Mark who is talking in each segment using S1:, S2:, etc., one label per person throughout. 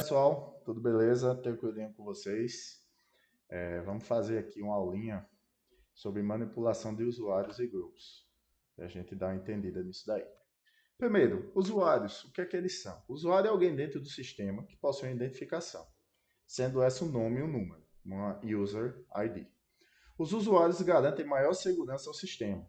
S1: pessoal, tudo beleza? Tranquilinho com vocês? Vamos fazer aqui uma aulinha sobre manipulação de usuários e grupos, para a gente dar uma entendida nisso daí. Primeiro, usuários, o que é que eles são? O usuário é alguém dentro do sistema que possui uma identificação, sendo essa um nome e um número, uma User ID. Os usuários garantem maior segurança ao sistema,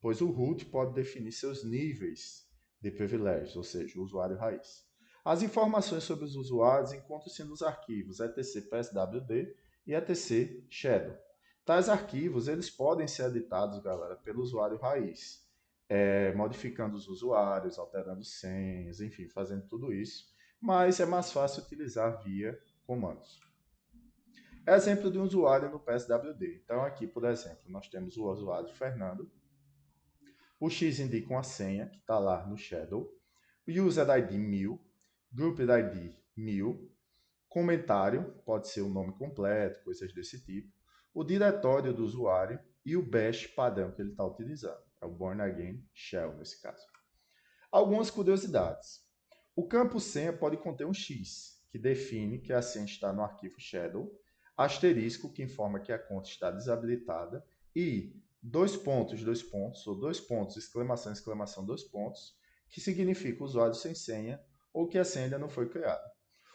S1: pois o root pode definir seus níveis de privilégios, ou seja, o usuário raiz. As informações sobre os usuários encontram-se nos arquivos etc.pswd e etc.shadow. Tais arquivos eles podem ser editados, galera, pelo usuário raiz, modificando os usuários, alterando senhas, enfim, fazendo tudo isso, mas é mais fácil utilizar via comandos. Exemplo de um usuário no PSWD. Então, aqui, por exemplo, nós temos o usuário Fernando. O X indica uma senha, que está lá no Shadow. User ID 1000. Group ID 1000. Comentário, pode ser o nome completo, coisas desse tipo. O diretório do usuário e o bash padrão que ele está utilizando. É o Born Again Shell, nesse caso. Algumas curiosidades. O campo senha pode conter um X, que define que a senha está no arquivo Shadow, asterisco, que informa que a conta está desabilitada, e dois pontos, ou dois pontos, exclamação, exclamação, dois pontos, que significa usuário sem senha ou que a senha ainda não foi criada.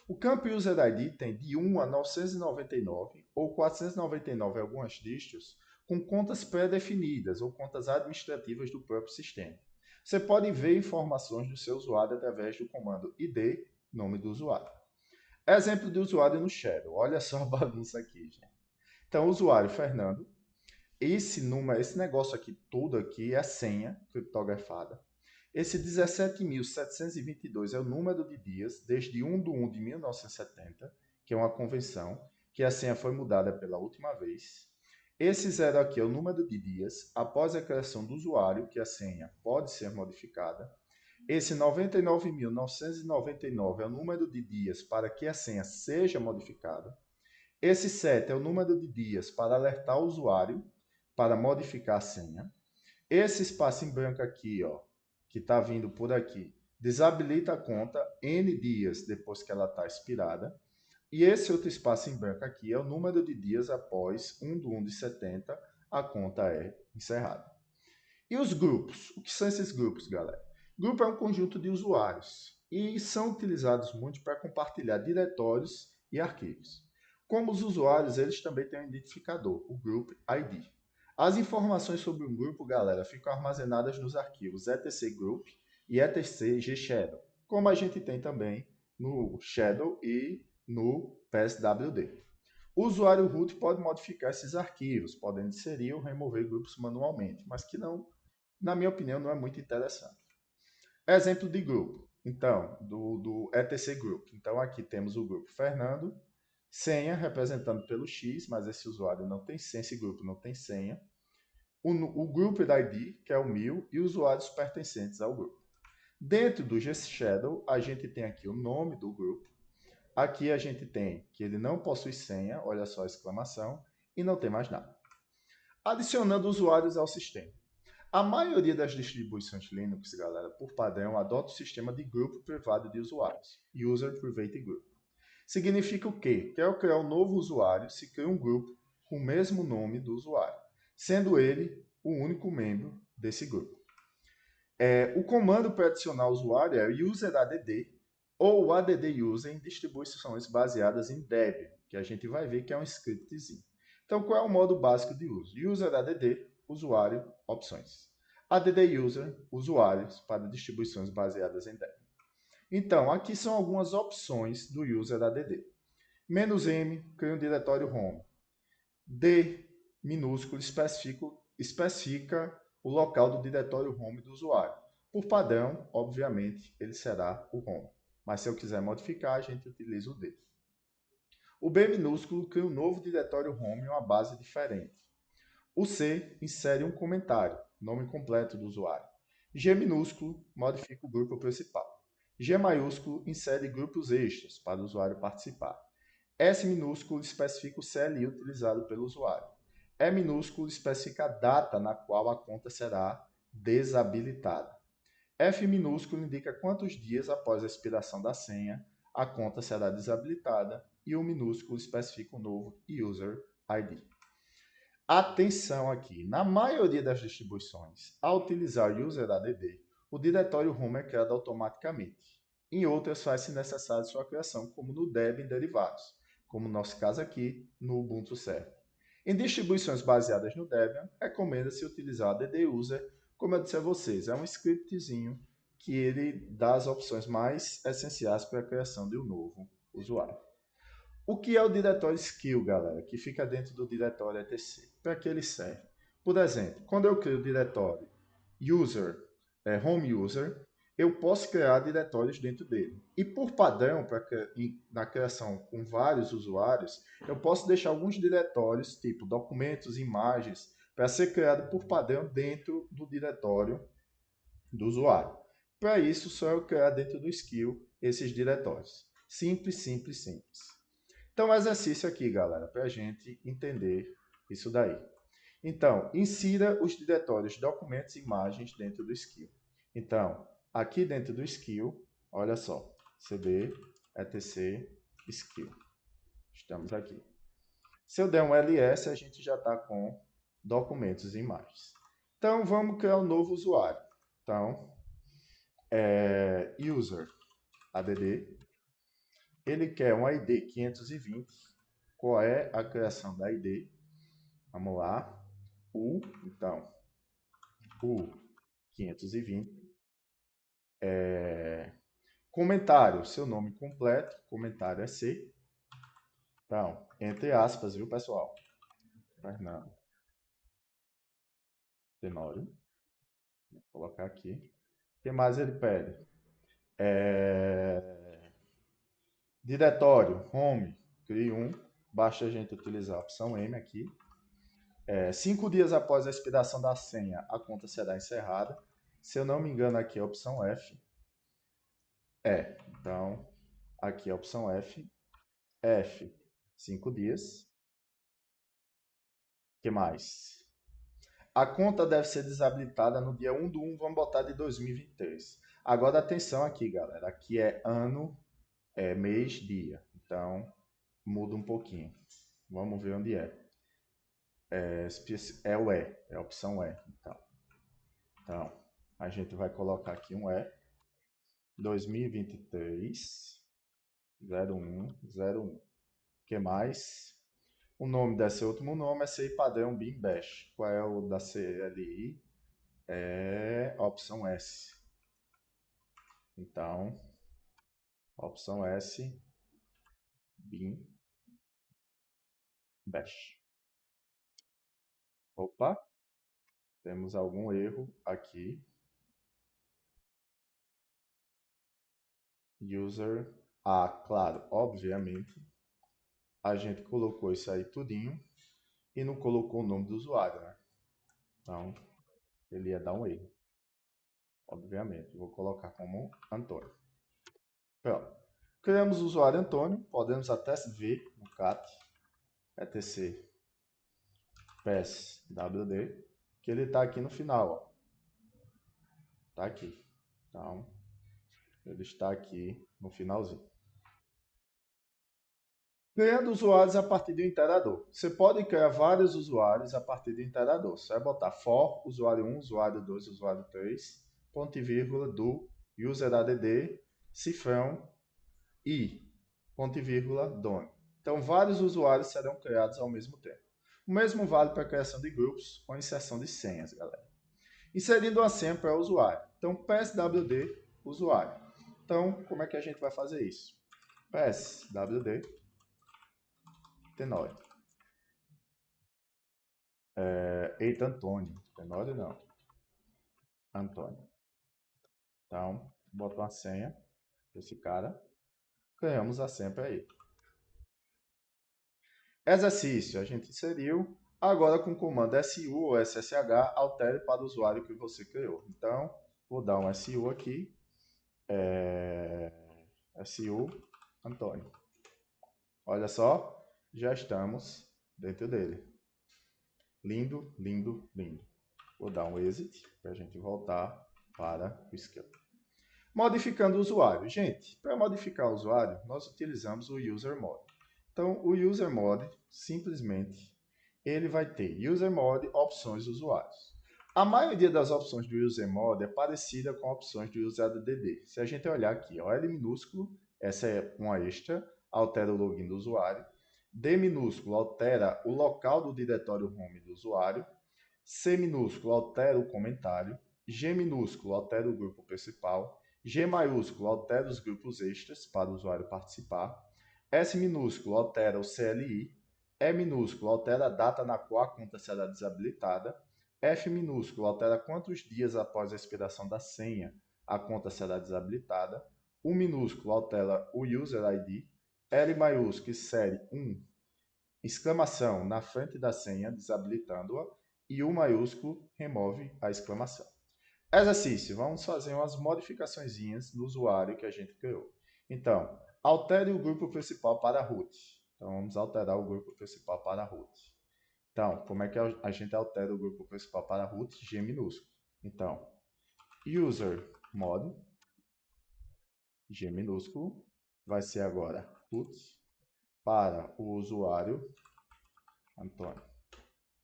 S1: O campo User ID tem de 1 a 999 ou 499 em algumas distros, com contas pré-definidas ou contas administrativas do próprio sistema. Você pode ver informações do seu usuário através do comando id, nome do usuário. Exemplo de usuário no Shadow. Olha só a bagunça aqui, gente. Então, usuário Fernando. Esse número, esse negócio aqui, tudo aqui é senha criptografada. Esse 17.722 é o número de dias desde 1 de 1 de 1970, que é uma convenção, que a senha foi mudada pela última vez. Esse zero aqui é o número de dias após a criação do usuário, que a senha pode ser modificada. Esse 99.999 é o número de dias para que a senha seja modificada. Esse 7 é o número de dias para alertar o usuário para modificar a senha. Esse espaço em branco aqui, ó, que está vindo por aqui, desabilita a conta N dias depois que ela está expirada. E esse outro espaço em branco aqui é o número de dias após 1 de 1 de 70, a conta é encerrada. E os grupos? O que são esses grupos, galera? Grupo é um conjunto de usuários e são utilizados muito para compartilhar diretórios e arquivos. Como os usuários, eles também têm um identificador, o Group ID. As informações sobre um grupo, galera, ficam armazenadas nos arquivos etc group e etc.gshadow, como a gente tem também no Shadow e no PSWD. O usuário root pode modificar esses arquivos, podendo inserir ou remover grupos manualmente, mas que não, na minha opinião, não é muito interessante. Exemplo de grupo, então, do etc group. Então, aqui temos o grupo Fernando, senha representando pelo X, mas esse usuário não tem senha, esse grupo não tem senha. O group ID, que é o 1000, e usuários pertencentes ao grupo. Dentro do GShadow, a gente tem aqui o nome do grupo. Aqui a gente tem que ele não possui senha, olha só a exclamação, e não tem mais nada. Adicionando usuários ao sistema. A maioria das distribuições Linux, galera, por padrão, adota o sistema de grupo privado de usuários, User Private Group. Significa o quê? Que ao criar um novo usuário, se cria um grupo com o mesmo nome do usuário, sendo ele o único membro desse grupo. O comando para adicionar o usuário é UserAdd ou AddUser em distribuições baseadas em Debian, que a gente vai ver que é um scriptzinho. Então, qual é o modo básico de uso? UserAdd, usuário, opções. AddUser, usuários para distribuições baseadas em Debian. Então, aqui são algumas opções do UserAdd. "-m", cria um diretório home. D, minúsculo, especifica o local do diretório home do usuário. Por padrão, obviamente, ele será o home. Mas se eu quiser modificar, a gente utiliza o D. O B minúsculo cria um novo diretório home em uma base diferente. O C insere um comentário, nome completo do usuário. G minúsculo modifica o grupo principal. G maiúsculo insere grupos extras para o usuário participar. S minúsculo especifica o CLI utilizado pelo usuário. E minúsculo especifica a data na qual a conta será desabilitada. F minúsculo indica quantos dias após a expiração da senha a conta será desabilitada e o minúsculo especifica um novo user ID. Atenção aqui, na maioria das distribuições, ao utilizar o UserADD, o diretório home é criado automaticamente. Em outras, faz-se necessário sua criação, como no Debian derivados, como no nosso caso aqui, no Ubuntu Server. Em distribuições baseadas no Debian, recomenda-se utilizar o ADD-User, como eu disse a vocês, é um scriptzinho que ele dá as opções mais essenciais para a criação de um novo usuário. O que é o diretório skill, galera, que fica dentro do diretório etc? Para que ele serve? Por exemplo, quando eu crio o diretório user, home user, eu posso criar diretórios dentro dele. E por padrão, na criação com vários usuários, eu posso deixar alguns diretórios, tipo documentos, imagens, para ser criado por padrão dentro do diretório do usuário. Para isso, só eu criar dentro do skill esses diretórios. Simples, simples, simples. Então, exercício aqui, galera, para a gente entender isso daí. Então, insira os diretórios documentos e imagens dentro do skill. Então, aqui dentro do skill, olha só, cd etc skill. Estamos aqui. Se eu der um ls, a gente já está com documentos e imagens. Então, vamos criar um novo usuário. Então, user add, ele quer um ID 520. Qual é a criação da ID? Vamos lá. Então, o 520. Comentário, seu nome completo. Comentário é C. Então, entre aspas, viu, pessoal? Fernando Tenório. Vou colocar aqui. O que mais ele pede? Diretório, home, crie um. Basta a gente utilizar a opção M aqui. 5 dias após a expiração da senha, a conta será encerrada. Se eu não me engano, aqui é a opção F. Então, aqui é a opção F. F, 5 dias. O que mais? A conta deve ser desabilitada no dia 1/1, vamos botar de 2023. Agora, atenção aqui, galera. Aqui é ano, mês, dia. Então, muda um pouquinho. Vamos ver onde é. É o E, é a opção E. Então, a gente vai colocar aqui um E. 2023, 0101. O que mais? O nome desse último nome é CI padrão BIM Bash. Qual é o da CLI? É a opção S. Então, opção S, BIM Bash. Opa, temos algum erro aqui. User. Claro, obviamente. A gente colocou isso aí tudinho e não colocou o nome do usuário, né? Então, ele ia dar um erro. Obviamente. Vou colocar como Antônio. Pronto. Criamos o usuário Antônio. Podemos até ver no cat etc passwd que ele está aqui no final. Está aqui. Então, ele está aqui no finalzinho. Criando usuários a partir do interador. Você pode criar vários usuários a partir do interador. Você vai botar for, usuário 1, usuário 2, usuário 3, ponto e vírgula, do UserADD, cifrão e, ponto e vírgula, done. Então, vários usuários serão criados ao mesmo tempo. O mesmo vale para a criação de grupos ou inserção de senhas, galera. Inserindo uma senha para o usuário. Então, PSWD, usuário. Então, como é que a gente vai fazer isso? PSWD Tenório. Eita, Antônio. Tenório não. Antônio. Então, bota uma senha desse cara. Ganhamos a senha para ele. Exercício. A gente inseriu. Agora, com o comando SU ou SSH, altere para o usuário que você criou. Então, vou dar um SU aqui. SU Antônio. Olha só. Já estamos dentro dele. Lindo, lindo, lindo. Vou dar um exit para a gente voltar para o esquema. Modificando o usuário. Gente, para modificar o usuário, nós utilizamos o user mode. Então, o user mode, simplesmente, ele vai ter user mode, opções usuários. A maioria das opções do user mode é parecida com opções do usadddd. Se a gente olhar aqui, ó, L minúsculo, essa é uma extra, altera o login do usuário. D minúsculo altera o local do diretório home do usuário. C minúsculo altera o comentário. G minúsculo altera o grupo principal. G maiúsculo altera os grupos extras para o usuário participar. S minúsculo altera o CLI. E minúsculo altera a data na qual a conta será desabilitada. F minúsculo altera quantos dias após a expiração da senha a conta será desabilitada. U minúsculo altera o user ID. L maiúsculo insere exclamação na frente da senha, desabilitando-a. E U maiúsculo remove a exclamação. Exercício, vamos fazer umas modificações no usuário que a gente criou. Então, altere o grupo principal para root. Então, vamos alterar o grupo principal para root. Então, como é que a gente altera o grupo principal para root? G minúsculo. Então, user mod, G minúsculo, vai ser agora root para o usuário Antônio.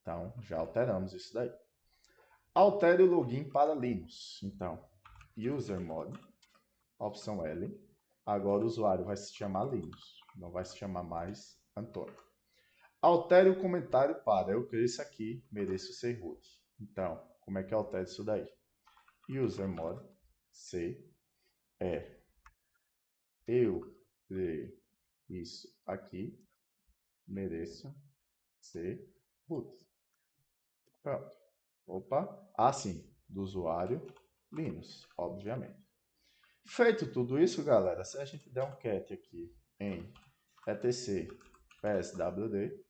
S1: Então, já alteramos isso daí. Altere o login para Linux. Então, user mod, opção L. Agora o usuário vai se chamar Linux, não vai se chamar mais Antônio. Altere o comentário para eu criei isso aqui, mereço ser root. Então, como é que altera isso daí? User mod C é eu criei isso aqui, mereço ser root. Pronto. Opa, assim, do usuário Linux, obviamente. Feito tudo isso, galera, se a gente der um cat aqui em etc pswd,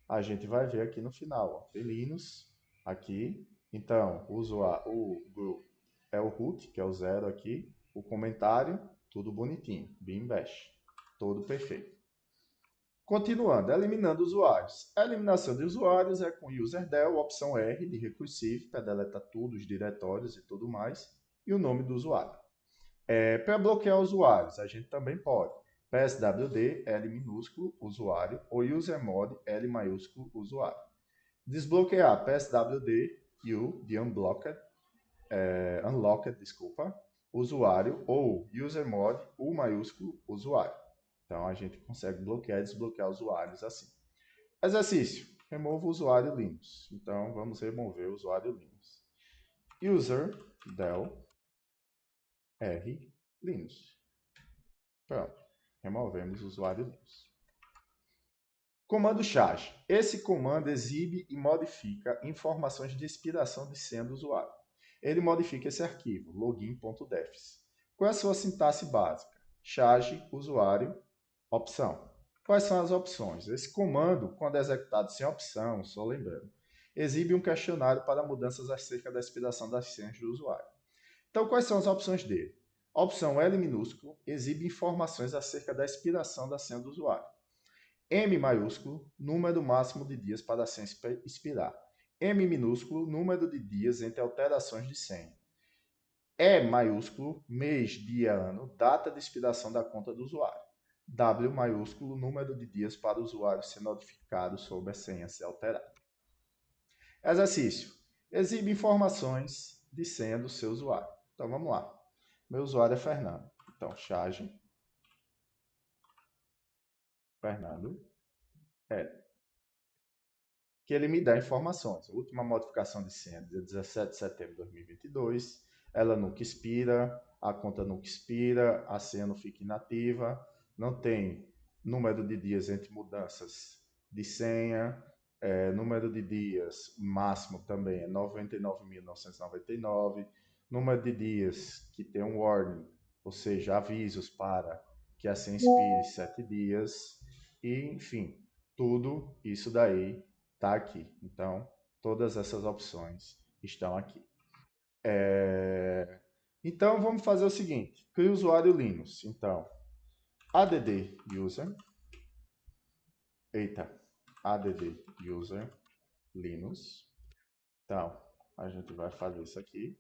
S1: a gente vai ver aqui no final, ó, Linux aqui. Então, o grupo é o root, que é o 0 aqui, o comentário, tudo bonitinho, bin bash, todo perfeito. Continuando, eliminando usuários. A eliminação de usuários é com userdel, opção R de recursive, para deletar tudo, os diretórios e tudo mais, e o nome do usuário. Para bloquear usuários, a gente também pode. pswd, L minúsculo, usuário, ou usermod, L maiúsculo, usuário. Desbloquear pswd, u, de unlocked, desculpa, usuário, ou usermod, u maiúsculo, usuário. Então, a gente consegue bloquear e desbloquear usuários assim. Exercício. Remova o usuário Linux. Então, vamos remover o usuário Linux. User del R Linux. Pronto. Removemos o usuário Linux. Comando charge. Esse comando exibe e modifica informações de expiração de senha do usuário. Ele modifica esse arquivo, login.defs. Qual é a sua sintaxe básica? Charge, usuário, opção. Quais são as opções? Esse comando, quando executado sem opção, só lembrando, exibe um questionário para mudanças acerca da expiração das senhas do usuário. Então, quais são as opções dele? Opção L minúsculo exibe informações acerca da expiração da senha do usuário. M maiúsculo, número máximo de dias para a senha expirar. M minúsculo, número de dias entre alterações de senha. E maiúsculo, mês, dia, ano, data de expiração da conta do usuário. W maiúsculo, número de dias para o usuário ser notificado sobre a senha ser alterada. Exercício. Exibe informações de senha do seu usuário. Então vamos lá. Meu usuário é Fernando. Então, charge Fernando que ele me dá informações. A última modificação de senha, dia 17 de setembro de 2022, ela nunca expira, a conta nunca expira, a senha não fica inativa, não tem número de dias entre mudanças de senha, número de dias máximo também é 99.999, número de dias que tem um warning, ou seja, avisos para que a senha expire 7 dias, e enfim, tudo isso daí está aqui. Então, todas essas opções estão aqui. Então, vamos fazer o seguinte. Crie o usuário Linux. Então, add user. Eita. Add user Linux. Então, a gente vai fazer isso aqui.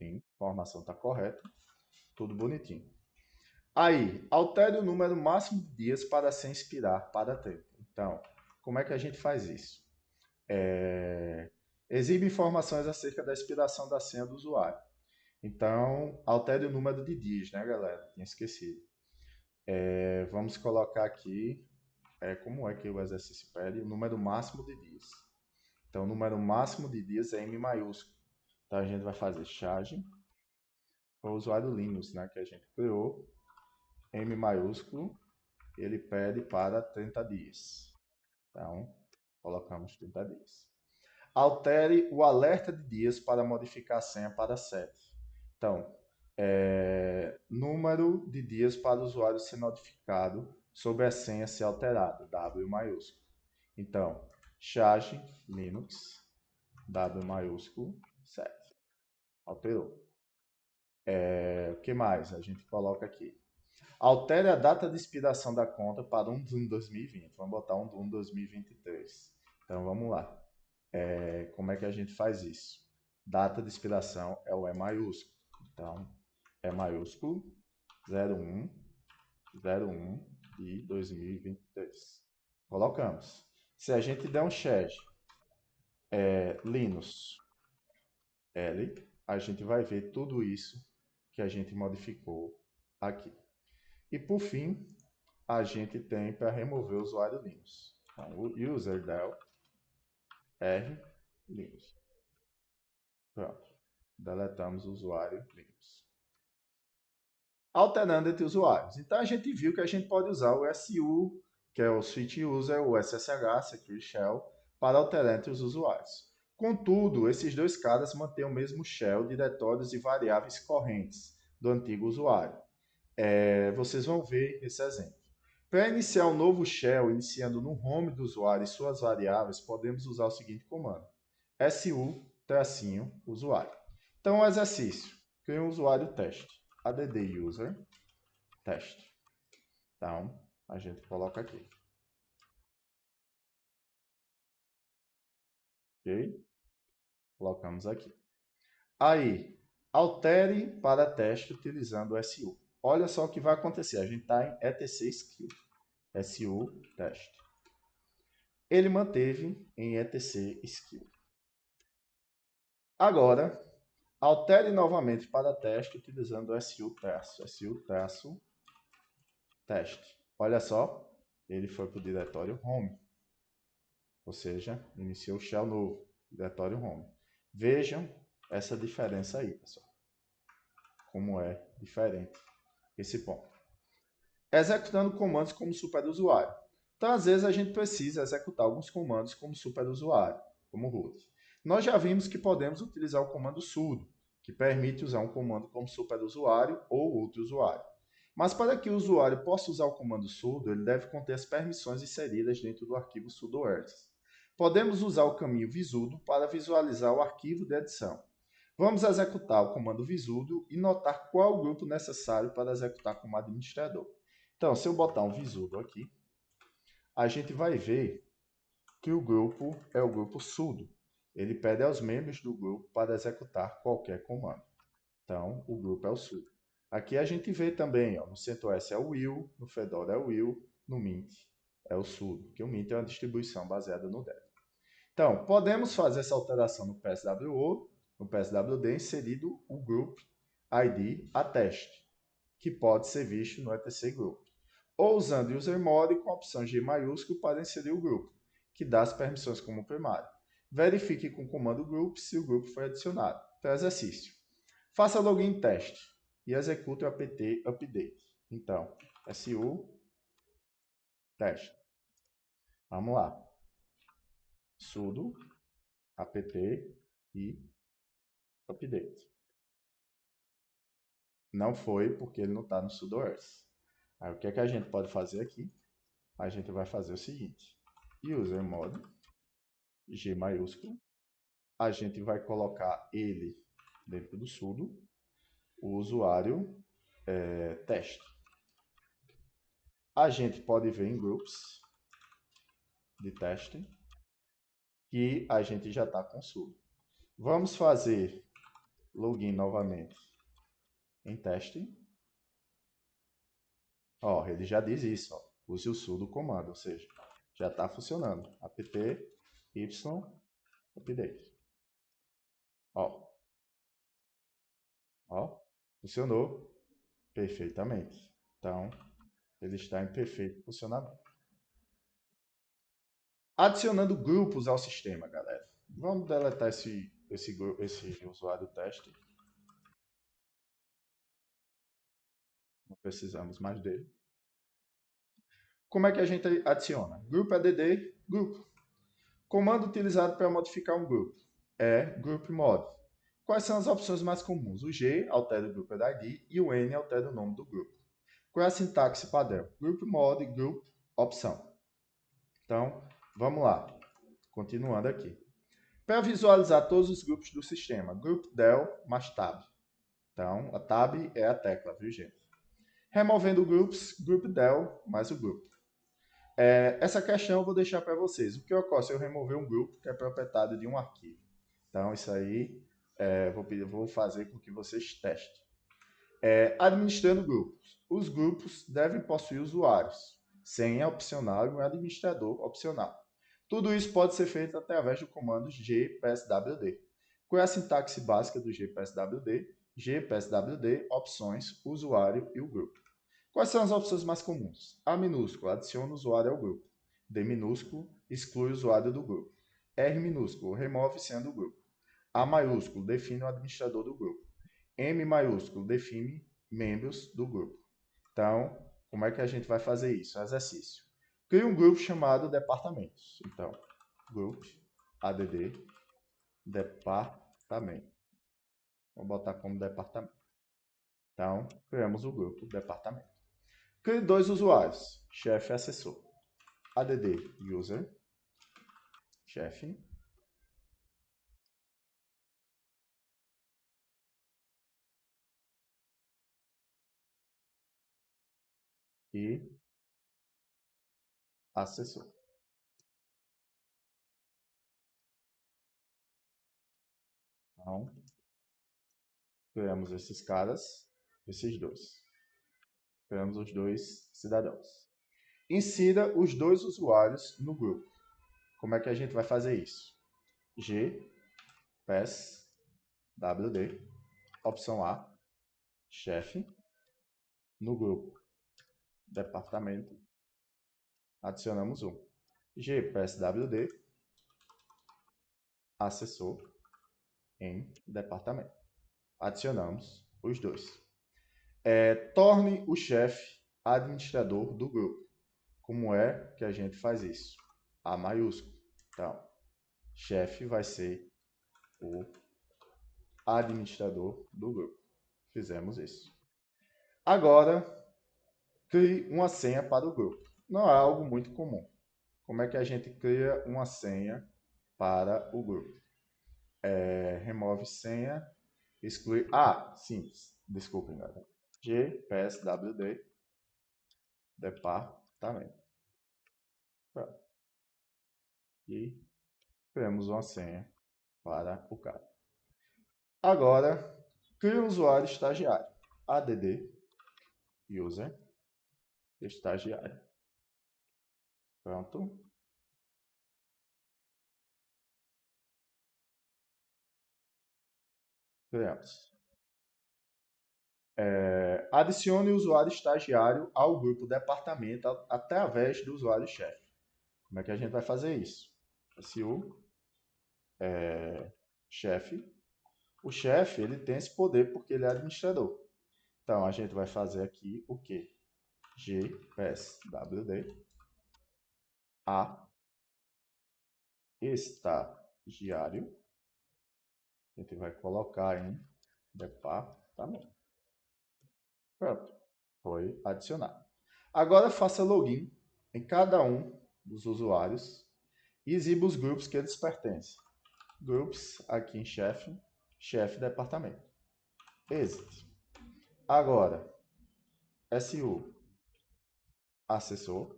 S1: Sim, a informação está correta, tudo bonitinho. Aí, altere o número máximo de dias para se inspirar para tempo. Então, como é que a gente faz isso? Exibe informações acerca da expiração da senha do usuário. Então, altere o número de dias, né, galera? Tinha esquecido. Vamos colocar aqui, como é que o exercício pede? O número máximo de dias. Então, o número máximo de dias é M maiúsculo. Então, a gente vai fazer charge para o usuário Linux, né, que a gente criou. M maiúsculo, ele pede para 30 dias. Então, colocamos 30 dias. Altere o alerta de dias para modificar a senha para 7. Então, número de dias para o usuário ser notificado sobre a senha ser alterada, W maiúsculo. Então, charge Linux, W maiúsculo, 7. Alterou. O que mais a gente coloca aqui? Altere a data de expiração da conta para 1 de junho de 2020. Vamos botar 1 de junho de 2023. Então, vamos lá. Como é que a gente faz isso? Data de expiração é o E maiúsculo. Então, E maiúsculo 01/01 de 2023. Colocamos. Se a gente der um charge Linux L, a gente vai ver tudo isso que a gente modificou aqui. E por fim, a gente tem para remover o usuário Linux. Então, o userdel R Linux. Pronto. Deletamos o usuário Linux. Alternando entre usuários. Então a gente viu que a gente pode usar o SU, que é o Switch User, o SSH, Secure Shell, para alterar entre os usuários. Contudo, esses dois caras mantêm o mesmo shell, diretórios e variáveis correntes do antigo usuário. Vocês vão ver esse exemplo. Para iniciar um novo shell, iniciando no home do usuário e suas variáveis, podemos usar o seguinte comando: su-usuário. Então, um exercício. Crie um usuário teste. add user teste. Então, a gente coloca aqui. Ok? Colocamos aqui. Aí, altere para teste utilizando o SU. Olha só o que vai acontecer. A gente está em etc skill. SU teste. Ele manteve em etc skill. Agora, altere novamente para teste utilizando o su teste. Olha só, ele foi para o diretório home. Ou seja, iniciou o shell novo, diretório home. Vejam essa diferença aí, pessoal. Como é diferente esse ponto. Executando comandos como superusuário. Então, às vezes, a gente precisa executar alguns comandos como superusuário, como root. Nós já vimos que podemos utilizar o comando sudo, que permite usar um comando como superusuário ou outro usuário. Mas para que o usuário possa usar o comando sudo, ele deve conter as permissões inseridas dentro do arquivo sudoers. Podemos usar o caminho visudo para visualizar o arquivo de edição. Vamos executar o comando visudo e notar qual é o grupo necessário para executar como administrador. Então, se eu botar um visudo aqui, a gente vai ver que o grupo é o grupo sudo. Ele pede aos membros do grupo para executar qualquer comando. Então, o grupo é o sudo. Aqui a gente vê também, ó, no CentOS é o will, no Fedora é o will, no Mint é o sudo, porque o Mint é uma distribuição baseada no Debian. Então, podemos fazer essa alteração no PSWO, no PSWD, inserido o group ID a teste, que pode ser visto no etc group. Ou usando o usermod com a opção G maiúsculo para inserir o grupo, que dá as permissões como primário. Verifique com o comando group se o grupo foi adicionado. Então, exercício. Faça login teste e execute o apt update. Então, su teste. Vamos lá. Sudo apt e update. Não foi porque ele não está no sudoers. Aí o que é que a gente pode fazer aqui? A gente vai fazer o seguinte: usermod G maiúsculo. A gente vai colocar ele dentro do sudo, o usuário teste. A gente pode ver em groups de teste que a gente já está com sudo. Vamos fazer login novamente em teste. Ó, ele já diz isso, ó. Use o sudo comando, ou seja, já está funcionando. apt y update. Ó, ó, funcionou perfeitamente. Então, ele está em perfeito funcionamento. Adicionando grupos ao sistema, galera. Vamos deletar esse usuário teste. Não precisamos mais dele. Como é que a gente adiciona? Grupo add, grupo. Comando utilizado para modificar um grupo é group mod. Quais são as opções mais comuns? O G altera o group ID e o N altera o nome do grupo. Qual é a sintaxe padrão? Group mod, group, opção. Então, vamos lá. Continuando aqui. Para visualizar todos os grupos do sistema, group del mais tab. Então, a tab é a tecla, viu, gente? Removendo groups, group del mais o grupo. Essa questão eu vou deixar para vocês. O que ocorre se eu remover um grupo que é proprietário de um arquivo? Então, isso aí vou fazer com que vocês testem. Administrando grupos. Os grupos devem possuir usuários, senha opcional e um administrador opcional. Tudo isso pode ser feito através do comando gpswd. Qual é a sintaxe básica do gpswd? gpswd, opções, usuário e o grupo. Quais são as opções mais comuns? A minúsculo adiciona o usuário ao grupo. D minúsculo exclui o usuário do grupo. R minúsculo remove senha do grupo. A maiúsculo define o administrador do grupo. M maiúsculo define membros do grupo. Então, como é que a gente vai fazer isso? Exercício. Crie um grupo chamado departamentos. Então, group add departamento. Vou botar como departamento. Então, criamos o grupo departamento. Crie dois usuários, chefe e assessor. add user, chefe, e assessor. Então, criamos esses caras, esses dois. Criamos os dois cidadãos. Insira os dois usuários no grupo. Como é que a gente vai fazer isso? G, PES, WD, opção A, chefe, no grupo, departamento, adicionamos um. G, PES, WD, assessor, em departamento. Adicionamos os dois. Torne o chefe administrador do grupo. Como é que a gente faz isso? A maiúsculo. Então, chefe vai ser o administrador do grupo. Fizemos isso. Agora, crie uma senha para o grupo. Não é algo muito comum. Como é que a gente cria uma senha para o grupo? Remove senha, exclui... Ah, simples. Desculpem, galera. gpswd departamento. Pronto. E criamos uma senha para o cara. Agora, crie um usuário estagiário. add user estagiário. Pronto. Criamos. Adicione o usuário estagiário ao grupo departamento através do usuário chefe. Como é que a gente vai fazer isso? SU, chefe. O chefe, ele tem esse poder porque ele é administrador. Então, a gente vai fazer aqui o quê? gpswd a estagiário. A gente vai colocar em departamento. Pronto, foi adicionado. Agora faça login em cada um dos usuários e exiba os grupos que eles pertencem. Groups, aqui em chefe, chefe departamento. Exit. Agora, SU, assessor,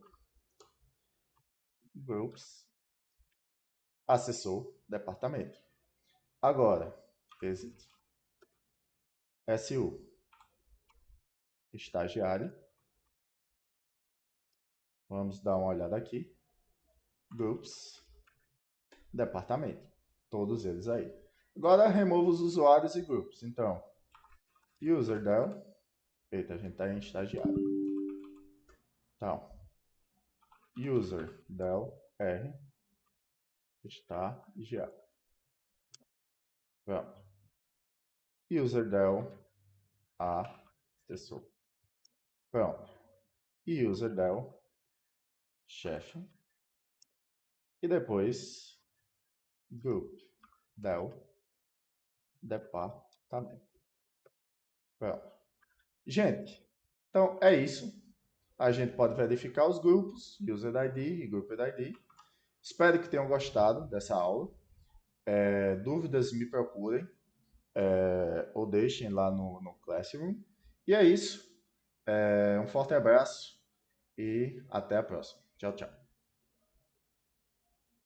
S1: groups, assessor, departamento. Agora, exit. SU, estagiário. Vamos dar uma olhada aqui. Groups, departamento. Todos eles aí. Agora remova os usuários e grupos. Então, userdel. Eita, a gente está em estagiário. Então, userdel r estagiário. Pronto. Userdel a assessor. Pronto. Userdel chefe. E depois group del departamento. Pronto. Gente, então é isso. A gente pode verificar os grupos, user ID e group ID. Espero que tenham gostado dessa aula. Dúvidas me procurem ou deixem lá no Classroom. E é isso. Um forte abraço e até a próxima. Tchau, tchau.